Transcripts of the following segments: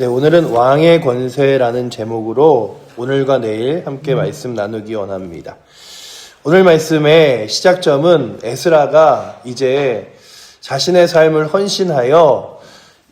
네, 오늘은 왕의 권세라는 제목으로 오늘과 내일 함께 말씀 나누기 원합니다. 오늘 말씀의 시작점은 에스라가 이제 자신의 삶을 헌신하여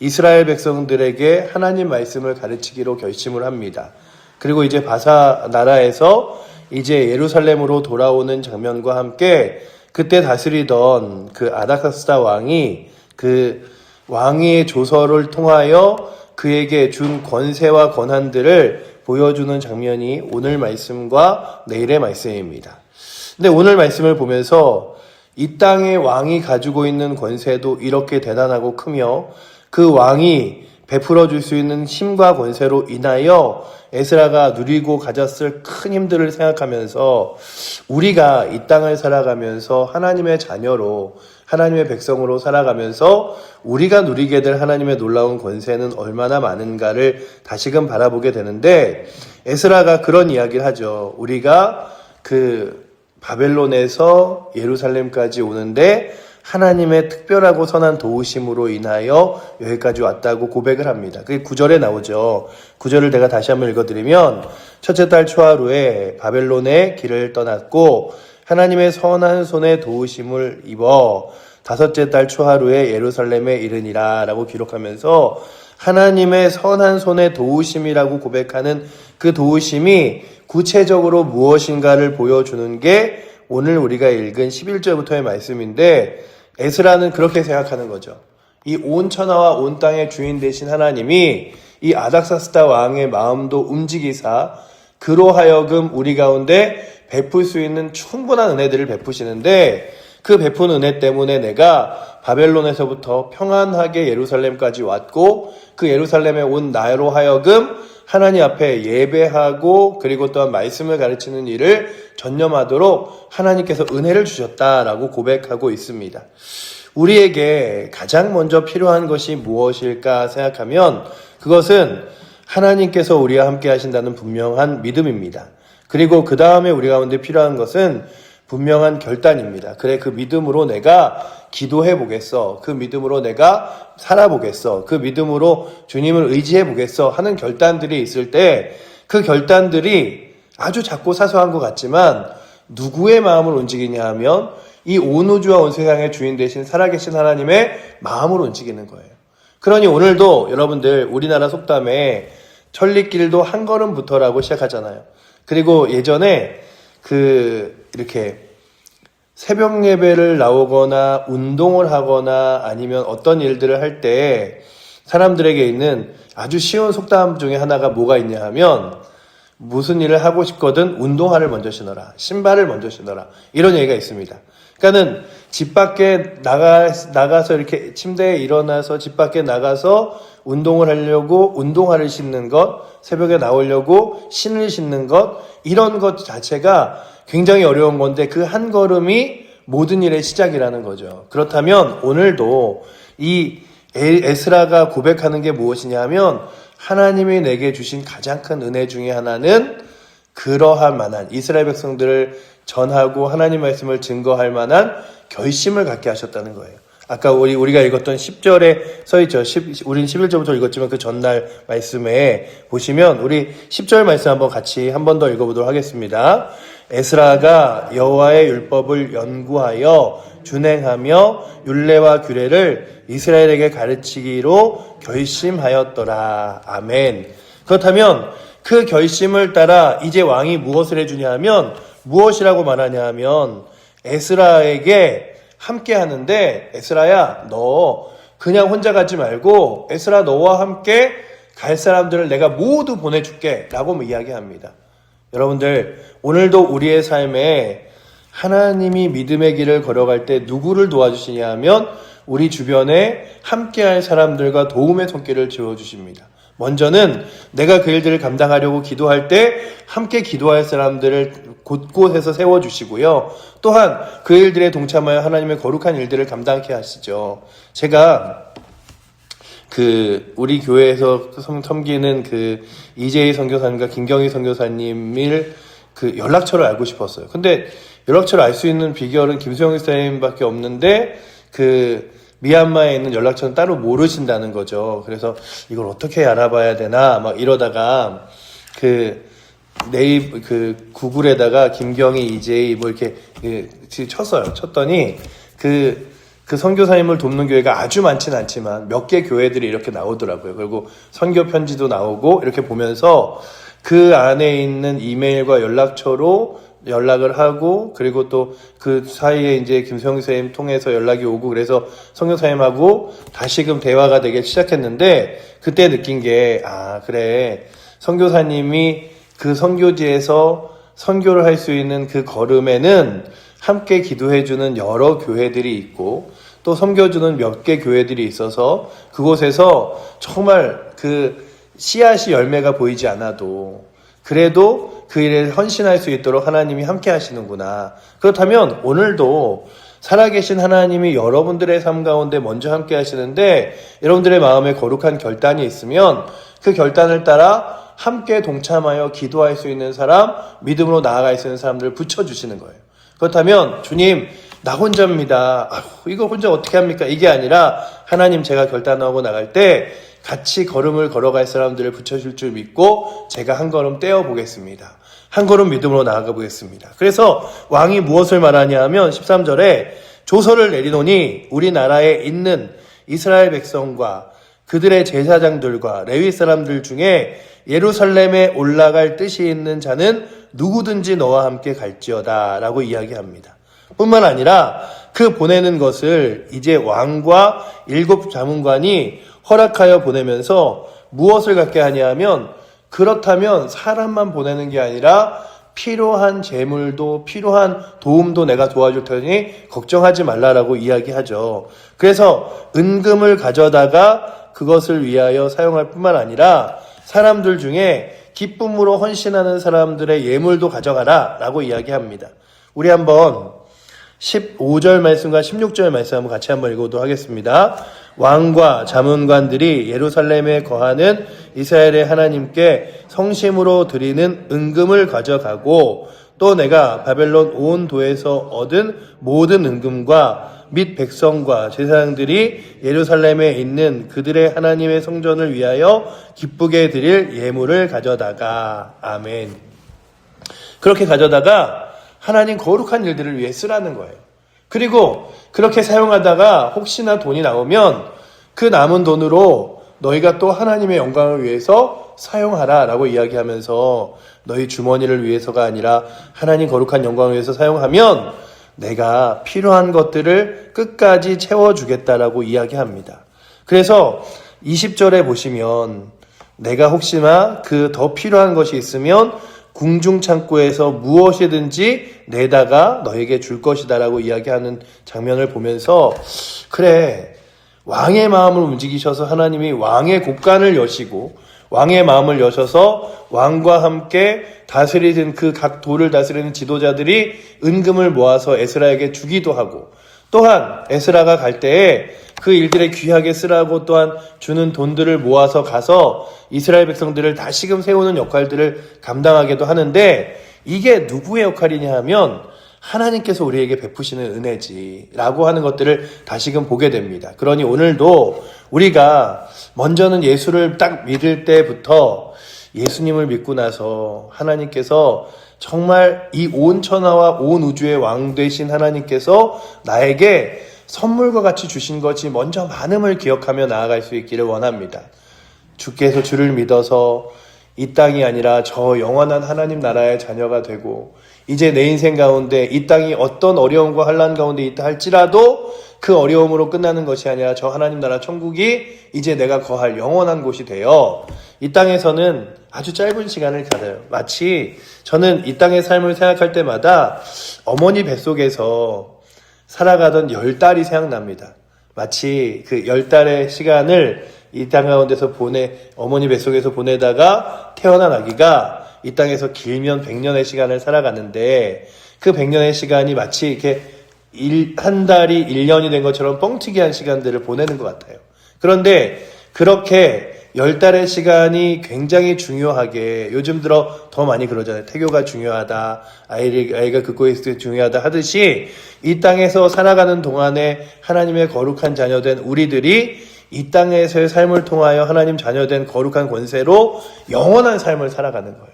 이스라엘 백성들에게 하나님 말씀을 가르치기로 결심을 합니다. 그리고 이제 바사 나라에서 이제 예루살렘으로 돌아오는 장면과 함께 그때 다스리던 그 아닥사스다 왕이 그 왕의 조서를 통하여 그에게 준 권세와 권한들을 보여주는 장면이 오늘 말씀과 내일의 말씀입니다. 근데 오늘 말씀을 보면서 이 땅의 왕이 가지고 있는 권세도 이렇게 대단하고 크며 그 왕이 베풀어 줄 수 있는 힘과 권세로 인하여 에스라가 누리고 가졌을 큰 힘들을 생각하면서 우리가 이 땅을 살아가면서 하나님의 자녀로 하나님의 백성으로 살아가면서 우리가 누리게 될 하나님의 놀라운 권세는 얼마나 많은가를 다시금 바라보게 되는데 에스라가 그런 이야기를 하죠. 우리가 그 바벨론에서 예루살렘까지 오는데 하나님의 특별하고 선한 도우심으로 인하여 여기까지 왔다고 고백을 합니다. 그게 9절에 나오죠. 9절을 내가 다시 한번 읽어드리면 첫째 달 초하루에 바벨론의 길을 떠났고 하나님의 선한 손의 도우심을 입어 다섯째 달 초하루에 예루살렘에 이르니라 라고 기록하면서 하나님의 선한 손의 도우심이라고 고백하는 그 도우심이 구체적으로 무엇인가를 보여주는 게 오늘 우리가 읽은 11절부터의 말씀인데 에스라는 그렇게 생각하는 거죠. 이 온 천하와 온 땅의 주인 되신 하나님이 이 아닥사스다 왕의 마음도 움직이사 그로 하여금 우리 가운데 베풀 수 있는 충분한 은혜들을 베푸시는데 그 베푼 은혜 때문에 내가 바벨론에서부터 평안하게 예루살렘까지 왔고 그 예루살렘에 온 나로 하여금 하나님 앞에 예배하고 그리고 또한 말씀을 가르치는 일을 전념하도록 하나님께서 은혜를 주셨다라고 고백하고 있습니다. 우리에게 가장 먼저 필요한 것이 무엇일까 생각하면 그것은 하나님께서 우리와 함께 하신다는 분명한 믿음입니다. 그리고 그 다음에 우리 가운데 필요한 것은 분명한 결단입니다. 그래, 그 믿음으로 내가 기도해 보겠어. 그 믿음으로 내가 살아보겠어. 그 믿음으로 주님을 의지해 보겠어 하는 결단들이 있을 때 그 결단들이 아주 작고 사소한 것 같지만 누구의 마음을 움직이냐 하면 이 온 우주와 온 세상의 주인 되신 살아계신 하나님의 마음을 움직이는 거예요. 그러니 오늘도 여러분들 우리나라 속담에 천리길도 한 걸음부터라고 시작하잖아요. 그리고 예전에 이렇게 새벽 예배를 나오거나 운동을 하거나 아니면 어떤 일들을 할 때 사람들에게 있는 아주 쉬운 속담 중에 하나가 뭐가 있냐 하면 무슨 일을 하고 싶거든 운동화를 먼저 신어라. 신발을 먼저 신어라. 이런 얘기가 있습니다. 그러니까는 집 밖에 나가서 이렇게 침대에 일어나서 집 밖에 나가서 운동을 하려고 운동화를 신는 것, 새벽에 나오려고 신을 신는 것, 이런 것 자체가 굉장히 어려운 건데 그 한 걸음이 모든 일의 시작이라는 거죠. 그렇다면 오늘도 이 에스라가 고백하는 게 무엇이냐 하면 하나님이 내게 주신 가장 큰 은혜 중에 하나는 그러할 만한 이스라엘 백성들을 전하고 하나님 말씀을 증거할 만한 결심을 갖게 하셨다는 거예요. 아까 우리가 읽었던 10절에 써있죠. 우린 11절부터 읽었지만 그 전날 말씀에 보시면 우리 10절 말씀 한번 같이 한 번 더 읽어보도록 하겠습니다. 에스라가 여호와의 율법을 연구하여 준행하며 율례와 규례를 이스라엘에게 가르치기로 결심하였더라. 아멘. 그렇다면 그 결심을 따라 이제 왕이 무엇을 해주냐 하면 무엇이라고 말하냐 하면 에스라에게 함께 하는데 에스라야 너 그냥 혼자 가지 말고 에스라 너와 함께 갈 사람들을 내가 모두 보내줄게 라고 이야기합니다. 여러분들 오늘도 우리의 삶에 하나님이 믿음의 길을 걸어갈 때 누구를 도와주시냐 하면 우리 주변에 함께할 사람들과 도움의 손길을 쥐어주십니다. 먼저는 내가 그 일들을 감당하려고 기도할 때 함께 기도할 사람들을 곳곳에서 세워주시고요. 또한 그 일들에 동참하여 하나님의 거룩한 일들을 감당케 하시죠. 제가 우리 교회에서 섬기는 이재희 선교사님과 김경희 선교사님을 연락처를 알고 싶었어요. 근데 연락처를 알 수 있는 비결은 김수영 목사님밖에 없는데 미얀마에 있는 연락처는 따로 모르신다는 거죠. 그래서 이걸 어떻게 알아봐야 되나 막 이러다가 구글에다가 김경희 EJ 뭐 이렇게 쳤어요. 쳤더니 그 선교사님을 돕는 교회가 아주 많지는 않지만 몇 개 교회들이 이렇게 나오더라고요. 그리고 선교 편지도 나오고 이렇게 보면서 그 안에 있는 이메일과 연락처로 연락을 하고, 그리고 또 그 사이에 이제 김성희 선생님 통해서 연락이 오고, 그래서 선교사님하고 다시금 대화가 되기 시작했는데, 그때 느낀 게, 그래. 선교사님이 그 선교지에서 선교를 할 수 있는 그 걸음에는 함께 기도해주는 여러 교회들이 있고, 또 섬겨주는 몇 개 교회들이 있어서 그곳에서 정말 그 씨앗이 열매가 보이지 않아도 그래도 그 일에 헌신할 수 있도록 하나님이 함께 하시는구나. 그렇다면 오늘도 살아계신 하나님이 여러분들의 삶 가운데 먼저 함께 하시는데, 여러분들의 마음에 거룩한 결단이 있으면 그 결단을 따라 함께 동참하여 기도할 수 있는 사람, 믿음으로 나아갈 수 있는 사람들을 붙여주시는 거예요. 그렇다면 주님, 나 혼자입니다. 이거 혼자 어떻게 합니까? 이게 아니라 하나님, 제가 결단하고 나갈 때 같이 걸음을 걸어갈 사람들을 붙여줄 줄 믿고 제가 한 걸음 떼어보겠습니다. 한 걸음 믿음으로 나아가 보겠습니다. 그래서 왕이 무엇을 말하냐 하면 13절에 조서를 내리노니 우리나라에 있는 이스라엘 백성과 그들의 제사장들과 레위 사람들 중에 예루살렘에 올라갈 뜻이 있는 자는 누구든지 너와 함께 갈지어다 라고 이야기합니다. 뿐만 아니라 그 보내는 것을 이제 왕과 7 자문관이 허락하여 보내면서 무엇을 갖게 하냐 하면, 그렇다면 사람만 보내는 게 아니라 필요한 재물도, 필요한 도움도 내가 도와줄 테니 걱정하지 말라라고 이야기하죠. 그래서 은금을 가져다가 그것을 위하여 사용할 뿐만 아니라 사람들 중에 기쁨으로 헌신하는 사람들의 예물도 가져가라 라고 이야기합니다. 우리 한번 15절 말씀과 16절 말씀 한번 같이 한번 읽어보도록 하겠습니다. 왕과 자문관들이 예루살렘에 거하는 이스라엘의 하나님께 성심으로 드리는 은금을 가져가고, 또 내가 바벨론 온 도에서 얻은 모든 은금과 및 백성과 제사장들이 예루살렘에 있는 그들의 하나님의 성전을 위하여 기쁘게 드릴 예물을 가져다가. 아멘. 그렇게 가져다가 하나님 거룩한 일들을 위해 쓰라는 거예요. 그리고 그렇게 사용하다가 혹시나 돈이 나오면 그 남은 돈으로 너희가 또 하나님의 영광을 위해서 사용하라 라고 이야기하면서, 너희 주머니를 위해서가 아니라 하나님 거룩한 영광을 위해서 사용하면 내가 필요한 것들을 끝까지 채워주겠다라고 이야기합니다. 그래서 20절에 보시면, 내가 혹시나 그 더 필요한 것이 있으면 궁중창고에서 무엇이든지 내다가 너에게 줄 것이다 라고 이야기하는 장면을 보면서, 그래, 왕의 마음을 움직이셔서 하나님이 왕의 곳간을 여시고 왕의 마음을 여셔서 왕과 함께 다스리는 그 각 도를 다스리는 지도자들이 은금을 모아서 에스라에게 주기도 하고, 또한 에스라가 갈 때에 그 일들에 귀하게 쓰라고 또한 주는 돈들을 모아서 가서 이스라엘 백성들을 다시금 세우는 역할들을 감당하기도 하는데, 이게 누구의 역할이냐 하면 하나님께서 우리에게 베푸시는 은혜지 라고 하는 것들을 다시금 보게 됩니다. 그러니 오늘도 우리가 먼저는 예수를 딱 믿을 때부터 예수님을 믿고 나서 하나님께서 정말 이 온 천하와 온 우주의 왕 되신 하나님께서 나에게 선물과 같이 주신 것이 먼저 많음을 기억하며 나아갈 수 있기를 원합니다. 주께서 주를 믿어서 이 땅이 아니라 저 영원한 하나님 나라의 자녀가 되고, 이제 내 인생 가운데 이 땅이 어떤 어려움과 환난 가운데 있다 할지라도 그 어려움으로 끝나는 것이 아니라 저 하나님 나라 천국이 이제 내가 거할 영원한 곳이 되어 이 땅에서는 아주 짧은 시간을 가져요. 마치 저는 이 땅의 삶을 생각할 때마다 어머니 뱃속에서 살아가던 10달이 생각납니다. 마치 그 10달의 시간을 이 땅 가운데서 어머니 뱃속에서 보내다가 태어난 아기가 이 땅에서 길면 100년의 시간을 살아가는데, 그 100년의 시간이 마치 이렇게 한 달이 1년이 된 것처럼 뻥튀기한 시간들을 보내는 것 같아요. 그런데 그렇게 10달의 시간이 굉장히 중요하게, 요즘 들어 더 많이 그러잖아요. 태교가 중요하다, 아이가 긋고 있을 때 중요하다 하듯이 이 땅에서 살아가는 동안에 하나님의 거룩한 자녀된 우리들이 이 땅에서의 삶을 통하여 하나님 자녀된 거룩한 권세로 영원한 삶을 살아가는 거예요.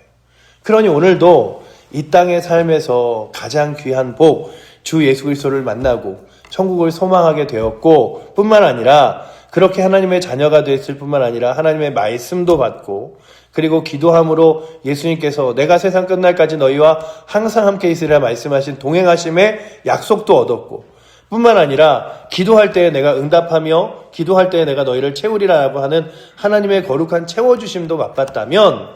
그러니 오늘도 이 땅의 삶에서 가장 귀한 복, 주 예수 그리스도를 만나고 천국을 소망하게 되었고, 뿐만 아니라 그렇게 하나님의 자녀가 됐을 뿐만 아니라 하나님의 말씀도 받고, 그리고 기도함으로 예수님께서 내가 세상 끝날까지 너희와 항상 함께 있으리라 말씀하신 동행하심의 약속도 얻었고, 뿐만 아니라 기도할 때에 내가 응답하며 기도할 때에 내가 너희를 채우리라고 하는 하나님의 거룩한 채워주심도 맛봤다면,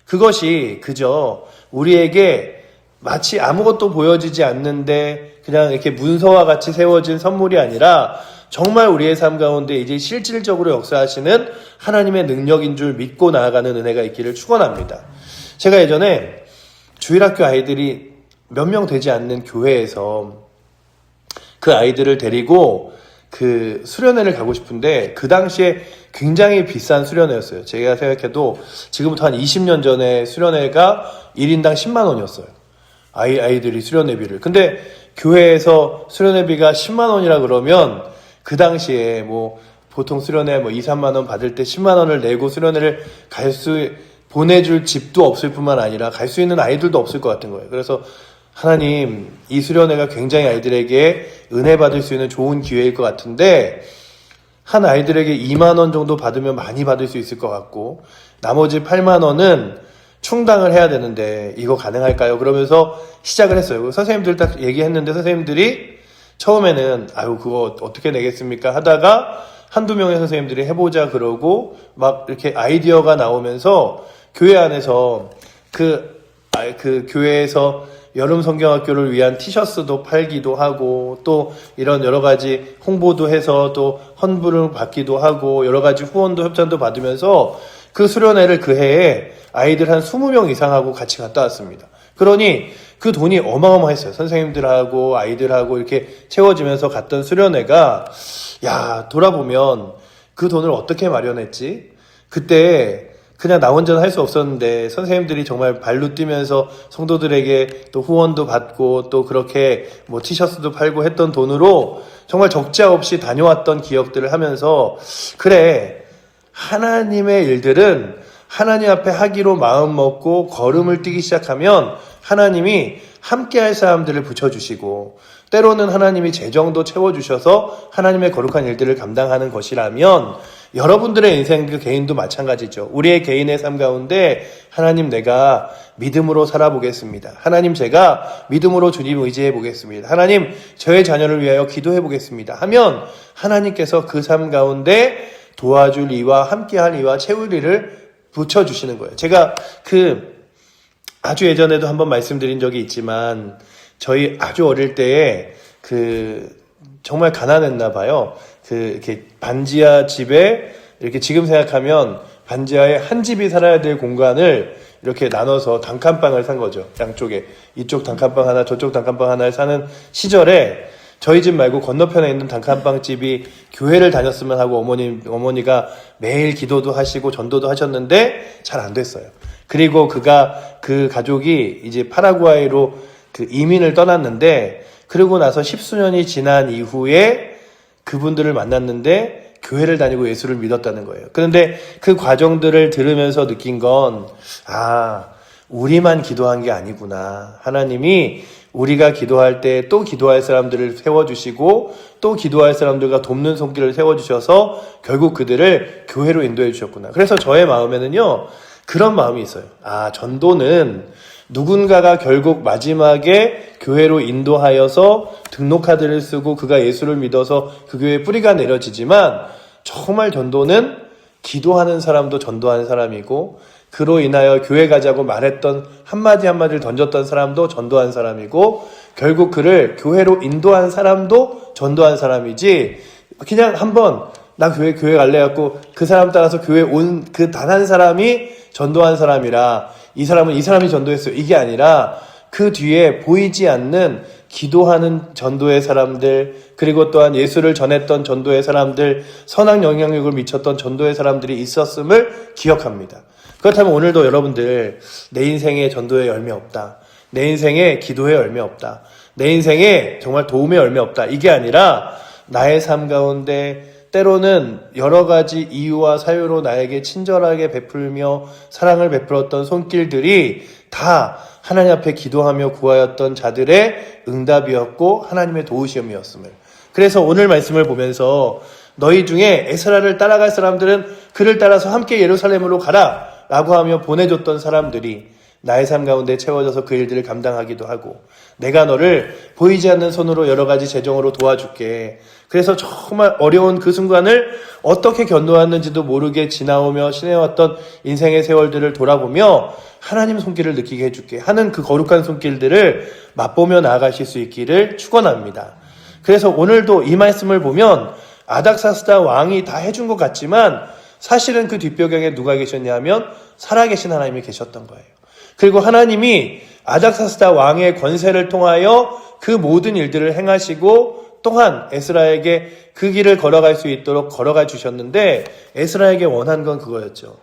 그것이 그저 우리에게 마치 아무것도 보여지지 않는데 그냥 이렇게 문서와 같이 세워진 선물이 아니라 정말 우리의 삶 가운데 이제 실질적으로 역사하시는 하나님의 능력인 줄 믿고 나아가는 은혜가 있기를 축원합니다. 제가 예전에 주일학교 아이들이 몇 명 되지 않는 교회에서 그 아이들을 데리고 그 수련회를 가고 싶은데, 그 당시에 굉장히 비싼 수련회였어요. 제가 생각해도 지금부터 한 20년 전에 수련회가 1인당 10만 원이었어요. 아이들이 수련회비를. 근데 교회에서 수련회비가 10만 원이라 그러면 그 당시에 뭐 보통 수련회 뭐 2, 3만 원 받을 때 10만 원을 내고 수련회를 보내줄 집도 없을 뿐만 아니라 갈 수 있는 아이들도 없을 것 같은 거예요. 그래서 하나님, 이 수련회가 굉장히 아이들에게 은혜 받을 수 있는 좋은 기회일 것 같은데, 한 아이들에게 2만 원 정도 받으면 많이 받을 수 있을 것 같고, 나머지 8만 원은 충당을 해야 되는데 이거 가능할까요? 그러면서 시작을 했어요. 선생님들 딱 얘기했는데 선생님들이 처음에는 아유 그거 어떻게 내겠습니까 하다가 한두 명의 선생님들이 해보자 그러고 막 이렇게 아이디어가 나오면서 교회 안에서 그 교회에서 여름 성경학교를 위한 티셔츠도 팔기도 하고, 또 이런 여러 가지 홍보도 해서 또 헌불을 받기도 하고, 여러 가지 후원도 협찬도 받으면서 그 수련회를 그 해에 아이들 한 20명 이상하고 같이 갔다 왔습니다. 그러니 그 돈이 어마어마했어요. 선생님들하고 아이들하고 이렇게 채워지면서 갔던 수련회가, 야, 돌아보면 그 돈을 어떻게 마련했지? 그때 그냥 나 혼자는 할 수 없었는데 선생님들이 정말 발로 뛰면서 성도들에게 또 후원도 받고 또 그렇게 뭐 티셔츠도 팔고 했던 돈으로 정말 적자 없이 다녀왔던 기억들을 하면서, 그래, 하나님의 일들은 하나님 앞에 하기로 마음 먹고 걸음을 뛰기 시작하면 하나님이 함께 할 사람들을 붙여주시고, 때로는 하나님이 재정도 채워주셔서 하나님의 거룩한 일들을 감당하는 것이라면, 여러분들의 인생 그 개인도 마찬가지죠. 우리의 개인의 삶 가운데 하나님, 내가 믿음으로 살아보겠습니다. 하나님, 제가 믿음으로 주님 의지해 보겠습니다. 하나님, 저의 자녀를 위하여 기도해 보겠습니다 하면 하나님께서 그 삶 가운데 도와줄 이와 함께할 이와 채울 이를 붙여주시는 거예요. 제가 아주 예전에도 한번 말씀드린 적이 있지만, 저희 아주 어릴 때에 정말 가난했나 봐요. 이렇게 반지하 집에, 이렇게 지금 생각하면 반지하에 한 집이 살아야 될 공간을 이렇게 나눠서 단칸방을 산 거죠. 양쪽에. 이쪽 단칸방 하나, 저쪽 단칸방 하나를 사는 시절에 저희 집 말고 건너편에 있는 단칸방 집이 교회를 다녔으면 하고 어머니가 매일 기도도 하시고 전도도 하셨는데 잘 안 됐어요. 그리고 그 가족이 이제 파라과이로 이민을 떠났는데, 그러고 나서 10수년이 지난 이후에 그분들을 만났는데 교회를 다니고 예수를 믿었다는 거예요. 그런데 그 과정들을 들으면서 느낀 건, 우리만 기도한 게 아니구나. 하나님이 우리가 기도할 때 또 기도할 사람들을 세워주시고, 또 기도할 사람들과 돕는 손길을 세워주셔서 결국 그들을 교회로 인도해 주셨구나. 그래서 저의 마음에는요, 그런 마음이 있어요. 전도는 누군가가 결국 마지막에 교회로 인도하여서 등록카드를 쓰고 그가 예수를 믿어서 그 교회에 뿌리가 내려지지만, 정말 전도는 기도하는 사람도 전도하는 사람이고, 그로 인하여 교회 가자고 말했던 한마디 한마디를 던졌던 사람도 전도한 사람이고, 결국 그를 교회로 인도한 사람도 전도한 사람이지, 그냥 한번 나 교회 갈래 갖고 그 사람 따라서 교회 온 그 단 한 사람이 전도한 사람이라 이 사람이 전도했어요, 이게 아니라 그 뒤에 보이지 않는 기도하는 전도의 사람들, 그리고 또한 예수를 전했던 전도의 사람들, 선한 영향력을 미쳤던 전도의 사람들이 있었음을 기억합니다. 그렇다면 오늘도 여러분들 내 인생에 전도의 열매 없다, 내 인생에 기도의 열매 없다, 내 인생에 정말 도움의 열매 없다, 이게 아니라 나의 삶 가운데 때로는 여러 가지 이유와 사유로 나에게 친절하게 베풀며 사랑을 베풀었던 손길들이 다 하나님 앞에 기도하며 구하였던 자들의 응답이었고 하나님의 도우심이었음을. 그래서 오늘 말씀을 보면서 너희 중에 에스라를 따라갈 사람들은 그를 따라서 함께 예루살렘으로 가라 라고 하며 보내줬던 사람들이 나의 삶 가운데 채워져서 그 일들을 감당하기도 하고, 내가 너를 보이지 않는 손으로 여러 가지 재정으로 도와줄게. 그래서 정말 어려운 그 순간을 어떻게 견뎌왔는지도 모르게 지나오며 지내왔던 인생의 세월들을 돌아보며 하나님 손길을 느끼게 해줄게 하는 그 거룩한 손길들을 맛보며 나아가실 수 있기를 축원합니다. 그래서 오늘도 이 말씀을 보면 아닥사스다 왕이 다 해준 것 같지만 사실은 그 뒷배경에 누가 계셨냐 하면 살아계신 하나님이 계셨던 거예요. 그리고 하나님이 아닥사스다 왕의 권세를 통하여 그 모든 일들을 행하시고 또한 에스라에게 그 길을 걸어갈 수 있도록 걸어가 주셨는데, 에스라에게 원한 건 그거였죠.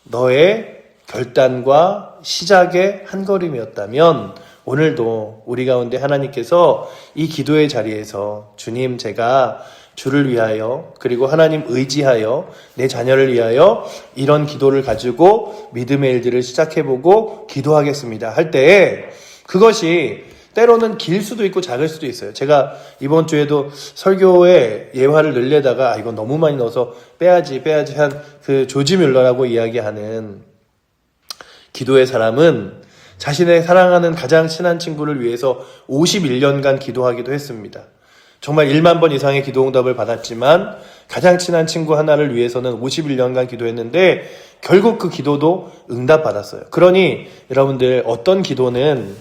너의 결단과 시작의 한 걸음이었다면 오늘도 우리 가운데 하나님께서 이 기도의 자리에서 주님, 제가 주를 위하여 그리고 하나님 의지하여 내 자녀를 위하여 이런 기도를 가지고 믿음의 일들을 시작해보고 기도하겠습니다 할 때에 그것이 때로는 길 수도 있고 작을 수도 있어요. 제가 이번 주에도 설교에 예화를 넣으려다가 이건 너무 많이 넣어서 빼야지 한 그 조지 뮬러라고 이야기하는 기도의 사람은 자신의 사랑하는 가장 친한 친구를 위해서 51년간 기도하기도 했습니다. 정말 1만 번 이상의 기도 응답을 받았지만 가장 친한 친구 하나를 위해서는 51년간 기도했는데 결국 그 기도도 응답받았어요. 그러니 여러분들 어떤 기도는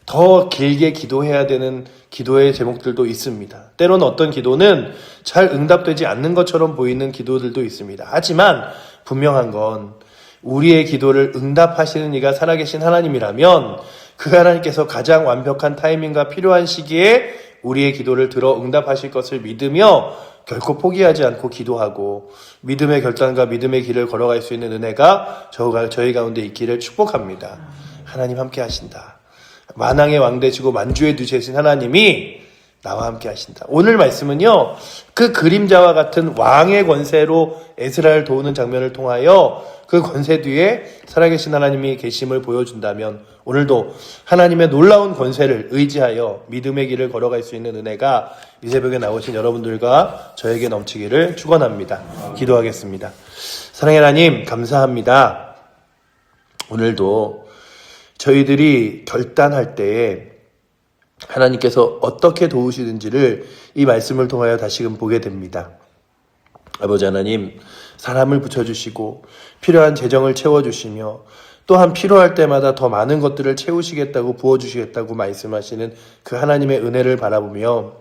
더 길게 기도해야 되는 기도의 제목들도 있습니다. 때로는 어떤 기도는 잘 응답되지 않는 것처럼 보이는 기도들도 있습니다. 하지만 분명한 건 우리의 기도를 응답하시는 이가 살아계신 하나님이라면 그 하나님께서 가장 완벽한 타이밍과 필요한 시기에 우리의 기도를 들어 응답하실 것을 믿으며 결코 포기하지 않고 기도하고 믿음의 결단과 믿음의 길을 걸어갈 수 있는 은혜가 저희 가운데 있기를 축복합니다. 하나님 함께 하신다. 만왕의 왕 되시고 만주의 두시신 하나님이 나와 함께 하신다. 오늘 말씀은요, 그 그림자와 같은 왕의 권세로 에스라를 도우는 장면을 통하여 그 권세 뒤에 살아계신 하나님이 계심을 보여준다면 오늘도 하나님의 놀라운 권세를 의지하여 믿음의 길을 걸어갈 수 있는 은혜가 이 새벽에 나오신 여러분들과 저에게 넘치기를 축원합니다. 기도하겠습니다. 사랑의 하나님, 감사합니다. 오늘도 저희들이 결단할 때에 하나님께서 어떻게 도우시는지를 이 말씀을 통하여 다시금 보게 됩니다. 아버지 하나님, 사람을 붙여주시고 필요한 재정을 채워주시며 또한 필요할 때마다 더 많은 것들을 채우시겠다고 부어주시겠다고 말씀하시는 그 하나님의 은혜를 바라보며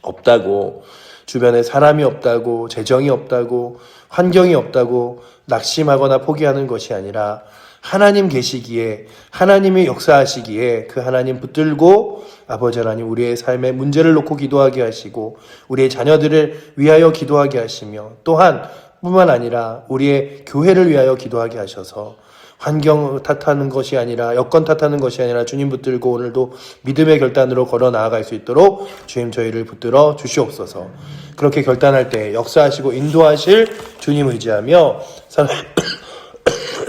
없다고, 주변에 사람이 없다고, 재정이 없다고, 환경이 없다고 낙심하거나 포기하는 것이 아니라 하나님 계시기에, 하나님이 역사하시기에 그 하나님 붙들고 아버지 하나님 우리의 삶의 문제를 놓고 기도하게 하시고 우리의 자녀들을 위하여 기도하게 하시며 또한 뿐만 아니라 우리의 교회를 위하여 기도하게 하셔서 환경 탓하는 것이 아니라 여건 탓하는 것이 아니라 주님 붙들고 오늘도 믿음의 결단으로 걸어 나아갈 수 있도록 주님 저희를 붙들어 주시옵소서. 그렇게 결단할 때 역사하시고 인도하실 주님 의지하며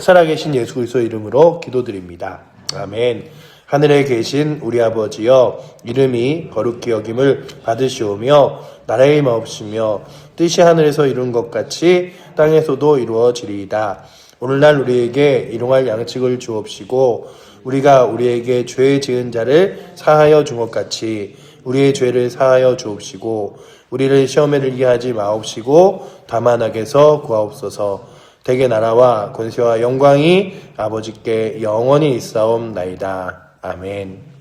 살아계신 예수 그리스도의 이름으로 기도드립니다. 아멘. 하늘에 계신 우리 아버지여, 이름이 거룩히 여김을 받으시오며 나라의 마옵시며 뜻이 하늘에서 이룬 것 같이 땅에서도 이루어지리이다. 오늘날 우리에게 일용할 양식을 주옵시고 우리가 우리에게 죄 지은 자를 사하여 준 것 같이 우리의 죄를 사하여 주옵시고 우리를 시험에 들게 하지 마옵시고 다만 악에서 구하옵소서. 대개 나라와 권세와 영광이 아버지께 영원히 있사옵나이다. 아멘.